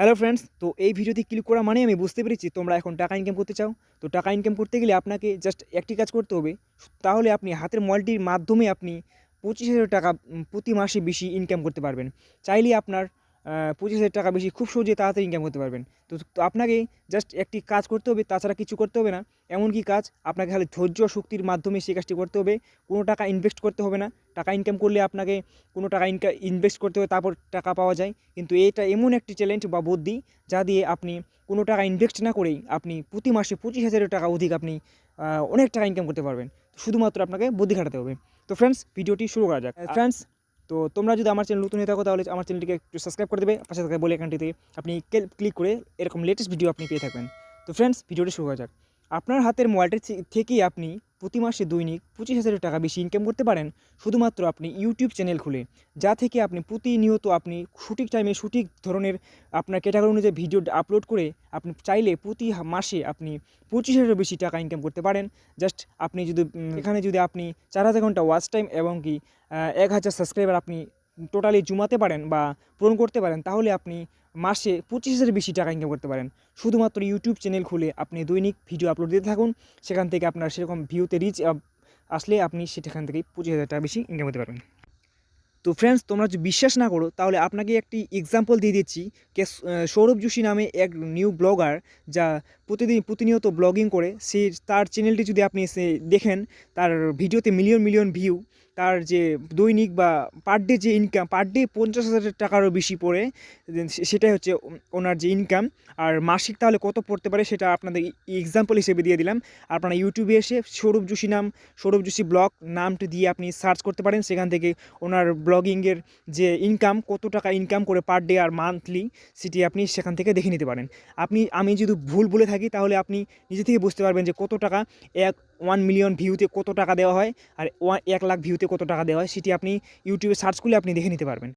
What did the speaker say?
Hello friends, তো এই ভিডিওতে ক্লিক করা মানে আমি বুঝতে পেরেছি তোমরা এখন টাকা ইনকাম করতে চাও। তো টাকা ইনকাম করতে গেলে আপনাকে জাস্ট একটি কাজ করতে হবে। তাহলে আপনি হাতের মোবাইলটির মাধ্যমে আপনি 25,000 টাকা প্রতি মাসে বেশি ইনকাম করতে পারবেন। চাইলে আপনার 25,000 টাকা বেশি খুব সহজে তাড়াতাড়ি ইনকাম করতে পারবেন। তো আপনাকে জাস্ট একটি কাজ করতে হবে, তাছাড়া কিছু করতে হবে না। এমন কি কাজ? আপনাকে খালি ধৈর্য শক্তির মাধ্যমে সেই কাজটি করতে হবে। কোনো টাকা ইনভেস্ট করতে হবে না। টাকা ইনকাম করলে আপনাকে কোনো টাকা ইনভেস্ট করতে হবে, তারপর টাকা পাওয়া যায়। কিন্তু এটা এমন একটি চ্যালেঞ্জ বা বুদ্ধি, যা দিয়ে আপনি কোনো টাকা ইনভেস্ট না করেই আপনি প্রতি মাসে 25,000 টাকা অধিক আপনি অনেক টাকা ইনকাম করতে পারবেন। শুধুমাত্র আপনাকে বুদ্ধি খাটাতে হবে। তো ফ্রেন্ডস, ভিডিওটি শুরু করা যাক। ফ্রেন্ডস, তো তোমরা যদি আমার চ্যানেল নতুন হয়ে থাকো তাহলে আমার চ্যানেলটিকে একটু সাবস্ক্রাইব করে দেবে, পাশে থাকা বেল আইকনটিতে আপনি ক্লিক করে এরকম লেটেস্ট ভিডিও আপনি পেয়ে থাকবেন। তো ফ্রেন্ডস, ভিডিওটি শুরু করা যাক। আপনার হাতের মোবাইলটা থেকেই আপনি প্রতি মাসে দৈনিক 25,000 টাকা বেশি ইনকাম করতে পারেন, শুধুমাত্র আপনি ইউটিউব চ্যানেল খুলে। যা থেকে আপনি প্রতিনিয়ত আপনি সঠিক টাইমে সঠিক ধরনের আপনার ক্যাটাগরি অনুযায়ী ভিডিও আপলোড করে আপনি চাইলে প্রতি মাসে আপনি 25,000 বেশি টাকা ইনকাম করতে পারেন। জাস্ট আপনি যদি এখানে যদি আপনি 4,000 ঘন্টা ওয়াচ টাইম এবং কি 1,000 সাবস্ক্রাইবার আপনি টোটালি জমাতে পারেন বা পূরণ করতে পারেন, তাহলে আপনি মাসে 25,000 বেশি টাকা ইনকাম করতে পারেন। শুধুমাত্র ইউটিউব চ্যানেল খুলে আপনি দৈনিক ভিডিও আপলোড দিতে থাকুন। সেখান থেকে আপনার সেরকম ভিউতে রিচ আসলে আপনি সেখান থেকেই 25,000 টাকা বেশি ইনকাম করতে পারবেন। তো ফ্রেন্ডস, তোমরা যদি বিশ্বাস না করো তাহলে আপনাকে একটি এক্সাম্পল দিয়ে দিচ্ছি। সৌরভ যোশী নামে এক নিউ ব্লগার, যা প্রতিনিয়ত ব্লগিং করে। তার চ্যানেলটি যদি আপনি দেখেন, তার ভিডিওতে মিলিয়ন মিলিয়ন ভিউ। তার যে দৈনিক বা পার ডে যে ইনকাম, পার ডে 50,000 টাকারও বেশি পড়ে, সেটাই হচ্ছে ওনার যে ইনকাম। আর মাসিক তাহলে কত পড়তে পারে সেটা আপনাদের এক্সাম্পল হিসেবে দিয়ে দিলাম। আপনারা ইউটিউবে এসে সৌরভ যোশী ব্লগ নামটি দিয়ে আপনি সার্চ করতে পারেন। সেখান থেকে ওনার ব্লগিংয়ের যে ইনকাম, কত টাকা ইনকাম করে পার ডে আর মান্থলি, সেটি আপনি সেখান থেকে দেখে নিতে পারেন। আমি যদি ভুল বলে থাকি তাহলে আপনি নিজে থেকে বুঝতে পারবেন যে কত টাকা 1 মিলিয়ন ভিউতে কত টাকা দেওয়া হয় আর 1 লাখ ভিউতে কত টাকা দেওয়া হয়, সেটি আপনি ইউটিউবে সার্চ করলে আপনি দেখে নিতে পারবেন।